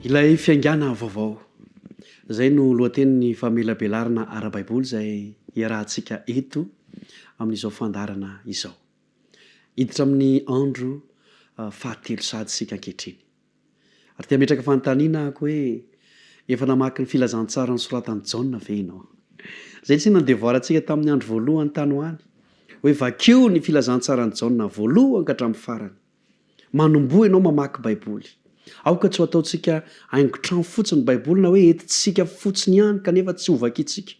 Ilay fiaingana vaovao zay no lohateniny famelabelarina ara-baiboly zay iarahantsika eto amin'izao fandarana izao. Hiditra amin'ny andro fahatelo sady sika ankehitriny. Ary tia metraka fanontaniana ako hoe efa namaky ny filazantsara ny soratan'i Jaona ve ianao? Zay tsy nandevoarantsika tamin'ny andro voalohany tany ho any hoe vakio ny filazantsara ny Jaona voalohany ka hatramin'ny farany. Manomboa ianao mamaky baiboly. Aoka tsy ho ataontsika haingotrano fotsiny baiboly na hoe entintsika fotsiny ihany kanefa tsy ho vakitsika.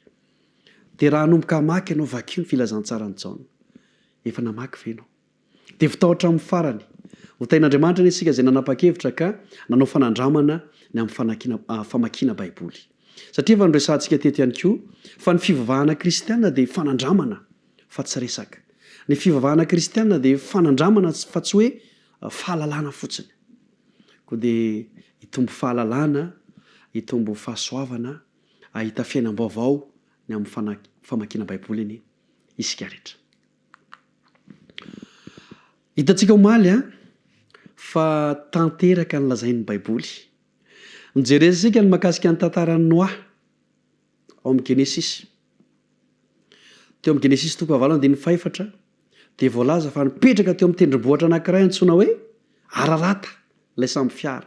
Dia raha hanomboka hamaky ianao vakio ny filazantsara ny Jaona. Efa namaky ve ianao? Dia votao hatramin'ny farany. Ho tain'Andriamanitra anie isika izay nanapa-kevitra ka nanao fanandramana ny amin'ny famakiana baiboly. Satria efa noresantsika teto ihany koa fa ny fivavahana kristianina dia fanandramana fa tsy resaka. Ny fivavahana kristianina dia fanandramana fa tsy hoe fahalalana fotsiny. Koa dia hitombo fahalalana, hitombo fahasoavana, ahita fiainam-baovao ny amin'ny famakiana baiboly iny isika rehetra. Hitantsika omaly fa tanteraka ny lazain'ny baiboly. Nijeresika ny mahakasika ny tantaran'ny Noa ao amin'ny Genesis. Teo amin'ny Genesis 2:4 dia voalaza fa nipetraka teo amin'ny tendrombohitra anankiray antsoina hoe Ararata, ilay samby fiara.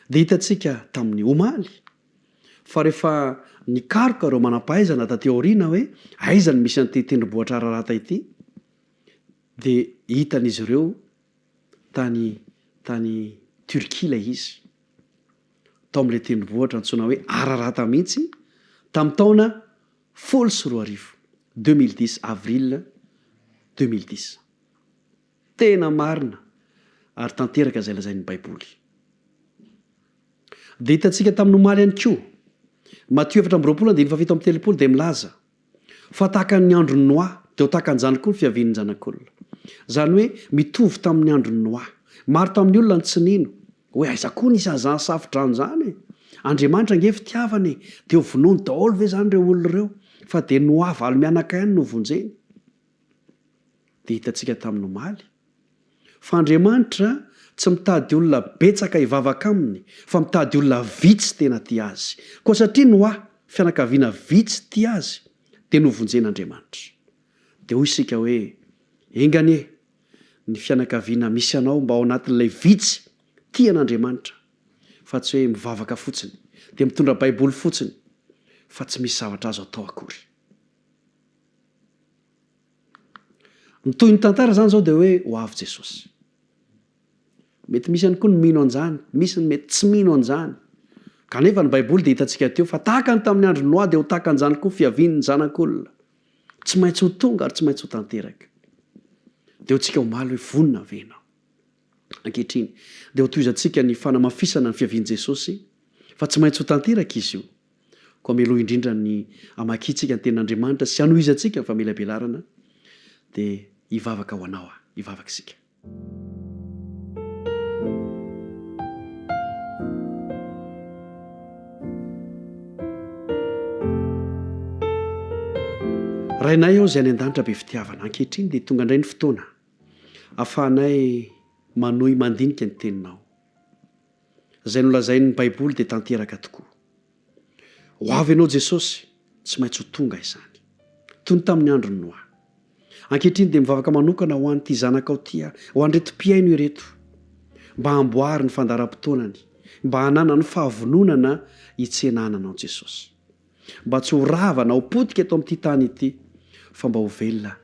Dia hitantsika tamin'ny omaly fa rehefa nikaroka ireo manam-pahaizana taty aoriana hoe aiza ny misy an'ity tendrombohitra Ararata ity, dia hitan'izy ireo tany Turquie ilay izy. Tao amin'ilay tendrombohitra antsoina hoe Ararata mihitsy tamin'ny taona 2010, 2010 avril 2010. Tena marina ary tanteraka izay lazain'ny baiboly. Dia hitantsika tamin'ny omaly ihany koa Matthieu 4:7 dia milaza fa tahaka ny andron'ny Noa dia ho tahaka an'izany koa ny fiavian'ny zanak'olona. Zany hoe mitovy tamin'ny andron'ny Noa. Maro tamin'ny olona ny tsy nino hoe aiza koa nisy an'izany safidrano zany. Andriamanitra ange fitiavany dia ho vonoiny daholo ve zany ireo olona ireo fa dia Noa valy-mianaka ihany no vonjeny. Dia hitantsika tamin'ny omaly fa Andriamanitra tsy mitady olona betsaka hivavaka aminy fa mitady olona vitsy tena tia azy. Koa satria Noa fianakaviana vitsy tia azy dia novonjen'Andriamanitra. Dia hoy isika hoe enganie ny fianakaviana misy anao mba ao anatin'ilay vitsy tian'Andriamanitra fa tsy hoe mivavaka fotsiny dia mitondra baiboly fotsiny fa tsy misy zavatra azo atao akory. Ny toy ny tantara zany zao dia hoe ho avy Jesosy. Mety misy ihany koa ny mino an'izany, misy ny mety tsy mino an'izany. Kanefa ny baiboly dia hitantsika teo fa tahaka ny tamin'ny andro Noa dia ho tahaka an'izany koa fiavian'ny zanak'olona. Tsy maintsy ho tonga ary tsy maintsy ho tanteraka. Dia hotsika omaly hoe vonona ve ianao? Ankehitriny dia ho tohizantsika ny fanamafisana ny fiavian'i Jesosy fa tsy maintsy ho tanteraka izy io. Koa mialoha indrindra ny hamakitsika ny tenin'Andriamanitra sy hanohizantsika ny famelabelarana dia hivavaka ho anao hivavaka isika. Rainay aho izay any an-danitra be fitiavana ankehitriny dia tonga indray ny fotoana ahafahanay manohy mandinika ny teninao. Izay nolazain'ny baiboly dia tanteraka tokoa. Ho avy ianao Jesosy tsy maintsy ho tonga izany. Toy ny tamin'ny andron'ny Noa. Ankehitriny dia mivavaka manokana ho an'ity zanakao tia, ho an'reto mpiaino ireto, mba hamboary ny fandaharam-potoanany, mba hanana ny fahavononana hitsenananao Jesosy. Mba tsy ho rava na ho potika eto amin'ity tany ity, fa mba ho velona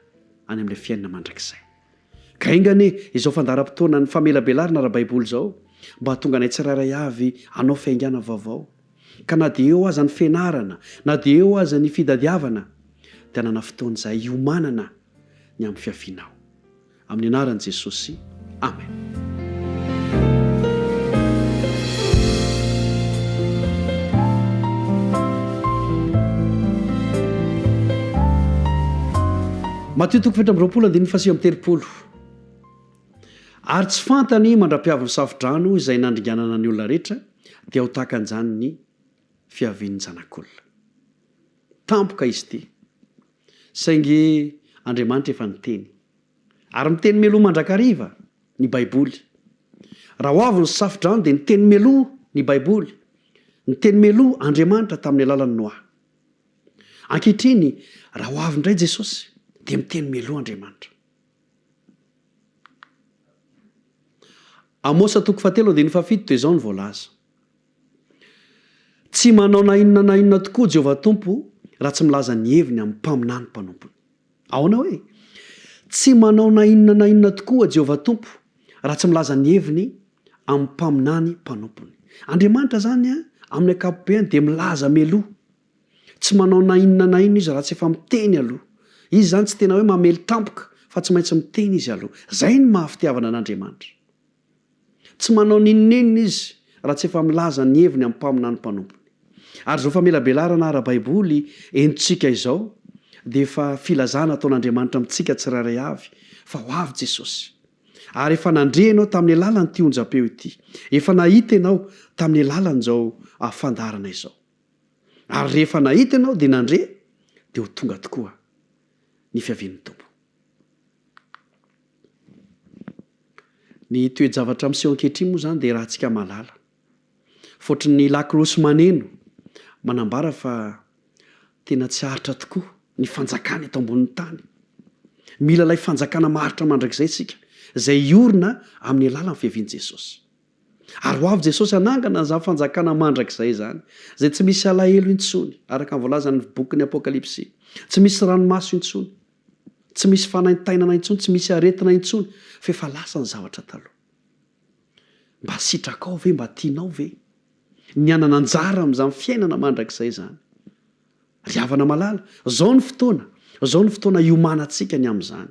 any amin'ilay fiainana mandrakizay. Ka engane izao fandaharam-potoana ny famelabelarina ara-baiboly izao mba hatonga anay tsirairay avy hanao fiaingana vaovao. Ka na dia eo aza ny fianarana, na dia eo aza ny fidadiavana, dia hanana fotoana izay hiomanana ny amin'ny fiavianao. Amin'ny anaran'i Jesosy. Amen. Matthieu 7:7 Ary tsy fantany mandra-piavin'ny safidrano izay nandringanana ny olona rehetra dia ho tahaka an'izany ny fiavian'ny zanak'olona. Tampoka izy ity. Saingy Andriamanitra efa niteny. Ary miteny meloa mandrakariva ny baiboly. Raha ho avy ny safidrano dia niteny meloa ny baiboly ny teny meloa Andriamanitra tamin'ny alalan'ny Noa. Ankehitriny raha ho avy indray Jesosy dia miteny meloa Andriamanitra. Amosa 7:7 dia izao ny voalaza. Tsy manao na inona tokoa Jehovah Tompo raha tsy milaza ny heviny amin'ny mpaminany mpanompony. Ahoana hoe tsy manao na inona tokoa Jehovah Tompo raha tsy milaza ny heviny amin'ny mpaminany mpanompony. Andriamanitra zany amin'ny ankapobeny dia milaza meloa. Tsy manao na inona izy raha tsy efa miteny aloha. Izy zany tsy tena hoe mamely tampoka fa tsy maintsy miteny izy aloha. Zay ny mahafitiavana an'Andriamanitra. Tsy manao ninonina izy raha tsy efa milaza ny heviny amin'ny mpaminany mpanompony. Ary zao famelabelarana ara-baiboly entsika izao dia efa filazana ataon'Andriamanitra amintsika tsirairay avy fa ho avy Jesosy. Ary efa nandre ianao tamin'ny alalany ity onjam-peo ity. Efa nahita ianao tamin'ny alalany izao fandarana izao. Ary rehefa nahita ianao dia nandre dia ho tonga tokoa ny fiavian'ny Tompo. Ny toe-javatra miseho ankehitriny moa zany dia raha antsika malala. Fotrin'ny lakrosy maneno manambara fa tena tsy haritra tokoa ny fanjakana eto ambonin'ny tany. Mila ilay fanjakana maharitra mandrakizay isika, izay iorina amin'ny alalan'ny fiavian'i Jesosy. Ary ho avy Jesosy hanangana izany fanjakana mandrakizay izany, izay tsy misy alahelo intsony, araka ny voalazan'ny bokin'ny Apokalipsy. Tsy misy ranomaso intsony, tsy misy fanaintainana intsony, tsy misy aretina intsony, fa efa lasa ny zavatra taloha. Mba sitrakao ve, mba tianao ve ny anana anjara amin'izany fiainana mandrakizay izany? Riavana malala, zao ny fotoana iomanantsika ny amin'izany.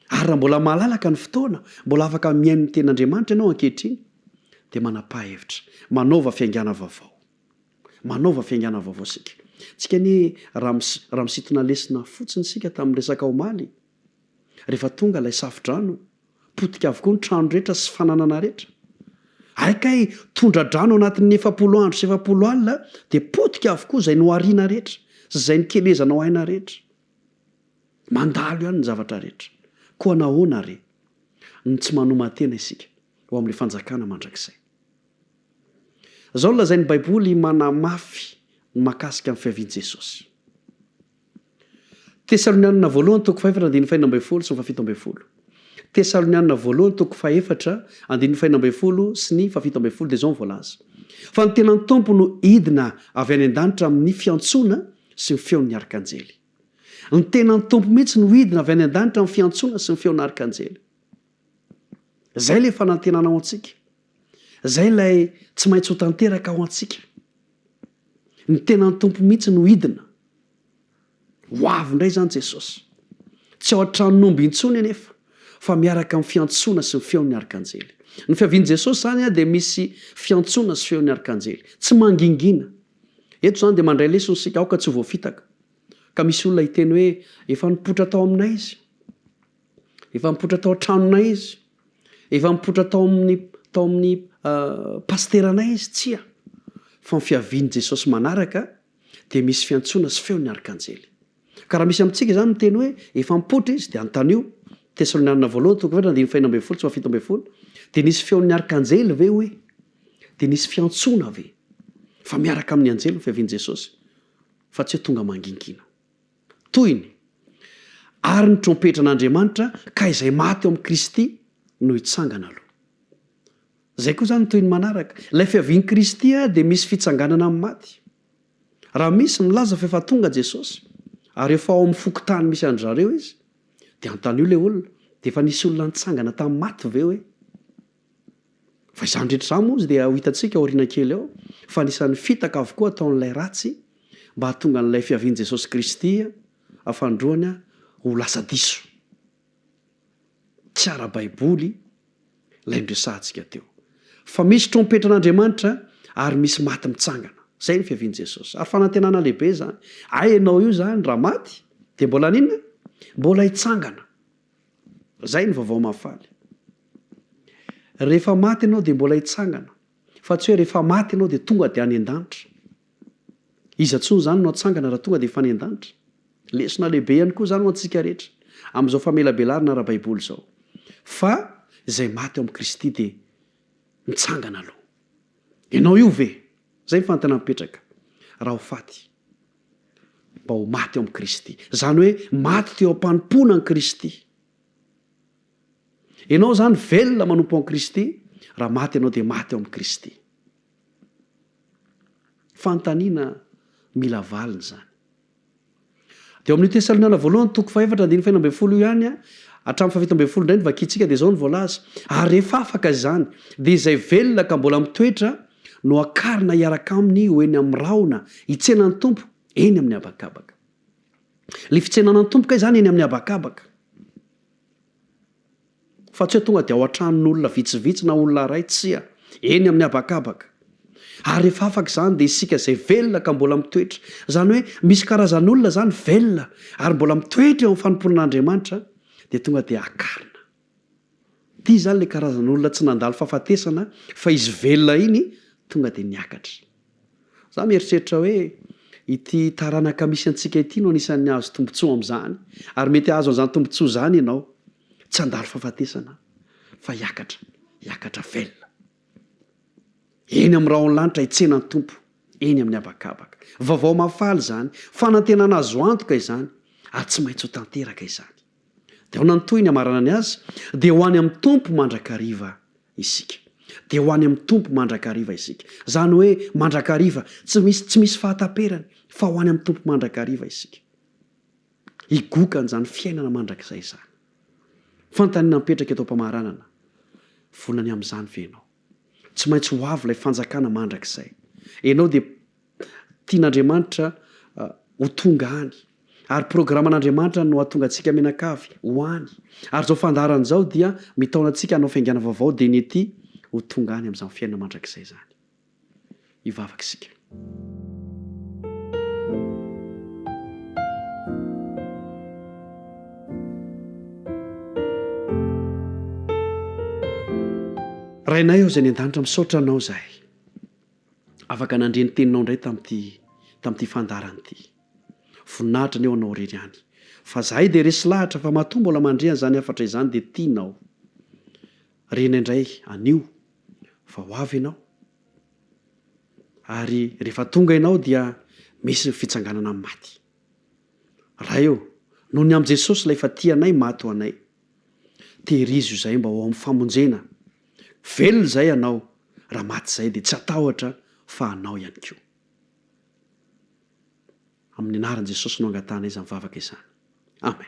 Ary raha mbola malalaka ny fotoana, mbola afaka miaino ny ten'Andriamanitra ianao ankehitriny, dia manapa-hevitra, manaova fiaingana vaovao. Manaova fiaingana vaovao sika. Tsika ny raha misintona lesona fotsiny sika tamin'ny resaka omaly. Rehefa tonga ilay safidrano, potika avokoa ny trano rehetra sy fananana rehetra. Aikay tondra-drano anatin'ny 70 andro sy 70 alina dia potika avokoa izay nohariana rehetra sy izay nikelezana ho aina rehetra. Mandalo ihany ny zavatra rehetra. Koa nahoana re ny tsy manoman-tena isika ho amin'ilay fanjakana mandrakizay. Izao no lazain'ny baiboly manamafy ny mahakasika amin'ny fiavian'i Jesosy. Tesalonianina voalohany 4:5-12 sy 17. Tesalonianina voalohany 4:5-12 sy ny 17 dia izao ny voalaza. Fa ny tenan'ny Tompo no idina avy any an-danitra amin'ny fiantsoana sy ny feon'ny arkanjely. Ny tenan'ny Tompo mihitsy no idina avy any an-danitra amin'ny fiantsoana sy ny feon'ny arkanjely. Zay ilay fanantenana ao antsika. Zay ilay tsy maintsy ho tanteraka ao antsika. Ny tenan'ny Tompo mihitsy no idina. Ho avy indray zany Jesosy. Tsy ao an-tranomby intsony anefa, fa miaraka amin'ny fiantsoana sy ny feon'ny arkanjely. Ny fiavian'i Jesosy zany dia misy fiantsoana sy feon'ny arkanjely. Tsy mangingina. Eto zany dia mandray lesona sika aoka tsy ho voafitaka. Ka misy olona hiteny hoe efa nipotra tao aminay izy. Efa nipotra tao an-tranonay izy. Efa nipotra tao amin'ny pasteranay izy. Tsia. Fa ny fiavian'i Jesosy manaraka dia misy fiantsoana sy feon'ny arkanjely. Ka raha misy amintsika zany miteny hoe efa nipotra izy dia antanio. Tesalonianina voalohany 4:5-17 dia nisy feon'ny arkanjely ve hoe? Dia nisy fiantsoana ve? Fa miaraka amin'ny anjely ny fiavian'i Jesosy. Fa tsy hoe tonga mangingina. Toyiny. Ary ny trompetra ka izay maty ao amin'ny Kristy no hitsangana aloha. Zay koa zany toy ny manaraka. Ilay fiavian'i Kristy dia misy fitsanganana amin'ny maty. Raha misy milaza fa efa tonga Jesosy, ary efa ao amin'ny fokotany misy an-dry izy, dia antanio ilay olona, dia efa nisy olona nitsangana tamin'ny maty ve hoe? Fa izany rehetra izany moa dia ho hitantsika aoriana kely ao, fa anisan'ny fitaka avokoa ataon'ilay ratsy mba hahatonga an'ilay fiavian'i Jesosy Kristy afandroany ho lasa diso. Tsy ara-baiboly ilay ndresahantsika teo. Fa misy trompetran'Andriamanitra ary misy maty mitsangana. Zay ny fiavian'i Jesosy. Ary fanantenana lehibe zany. Ay ianao io zany raha maty dia mbola ninona? Mbola hitsangana. Zay ny vaovao mahafaly. Rehefa maty ianao dia mbola hitsangana. Fa tsy hoe rehefa maty ianao dia tonga dia any an-danitra. Iza intsony zany no hatsangana raha tonga dia efa any an-danitra. Lesona lehibe ihany koa zany ho antsika rehetra amin'izao famelabelarana ara-baiboly izao. Fa izay maty ao amin'ny Kristy dia mitsangana aloha. ianao io ve zay mifantana mipetraka raha ho faty mba ho maty eo amin'i Kristy, zany hoe maty teo am-panompona an Kristy. Ianao zany velona manompo an Kristy, raha maty ianao dia maty eo amin'i Kristy. Fantaniana mila valiny zany. Dia amin'ny Tesaloniana voalohany toko 4:4 io ihany hatramin'ny 7 indray ny vakitsika dia izao ny voalaza. Ary rehefa afaka izany dia izay velona ka mbola mitoetra no akarina hiaraka aminy ho eny amin'ny rahona hitsenan'ny tompo eny amin'ny habakabaka. Ilay fitsenana ny tompoka izany eny amin'ny habakabaka. Fa tsy hoe tonga dia ao an-tranon'olona vitsivitsy na olona ray, tsia, eny amin'ny habakabaka. Ary rehefa afaka izany dia isika izay velona ka mbola mitoetra. Zany hoe misy karazan'olona zany velona ary mbola mitoetra eo amin'ny fanomponan'Andriamanitra dia tonga dia akarina. Ity zany ilay karazan'olona tsy nandalo fahafatesana fa izy velona iny tonga dia niakatra. Za mieritreritra hoe ity taranaka misy antsika ity no anisan'ny azo tombontsoa amin'izany, ary mety azo an'izany tombontsoa izany ianao tsy handalo fahafatesana fa hiakatra velona. Eny amin'ny rahona lanitra hitsenan'ny tompo eny amin'ny habakabaka. Vaovao mafaly zany, fanantenana azo antoka izany ary tsy maintsy ho tanteraka izany. Dia ho nantoy ny amarana azy dia ho any amin'ny tompo mandrakariva isika. Dia ho any amin'ny tompo mandrakariva isika. Zany hoe mandrakariva tsy misy fahataperany fa ho any amin'ny tompo mandrakariva isika. Higokan'izany fiainana mandrakizay izany. Fantaniana mipetraka eto am-pamaranana. Volany amin'izany ve ianao? Tsy maintsy ho avy ilay fanjakana mandrakizay. Ianao dia tian'Andriamanitra ho tonga any. Ary programan'Andriamanitra no hahatonga antsika mianakavy ho any. Ary izao fandaharana izao dia mitaona antsika hanao fiaingana vaovao dia ny ety ho tonga any amin'izany fiainana mandrakizay izany. Hivavaka isika. Rainay eo izay ny an-danitra misaotra anao zahay. Afaka nandre ny teninao indray tamin'ity fandarana ity. Voninahitra ny eo anao irery ihany. Fa zahay dia resy lahatra fa matoa mbola mandre an'izany hafatra izany dia tianao. Rena indray anio fa ho avy ianao. Ary rehefa tonga ianao dia misy fitsanganana amin'ny maty. Raha eo, noho ny amin'i Jesosy ilay fa tianay maty ho anay. Tehirizy io izay mba ho amin'ny famonjena. Velona izay ianao, raha maty izay dia tsy atahotra fa anao ihany koa. Amin'ny anaran'i Jesosy no angatahana izany mivavaka izany. Amen.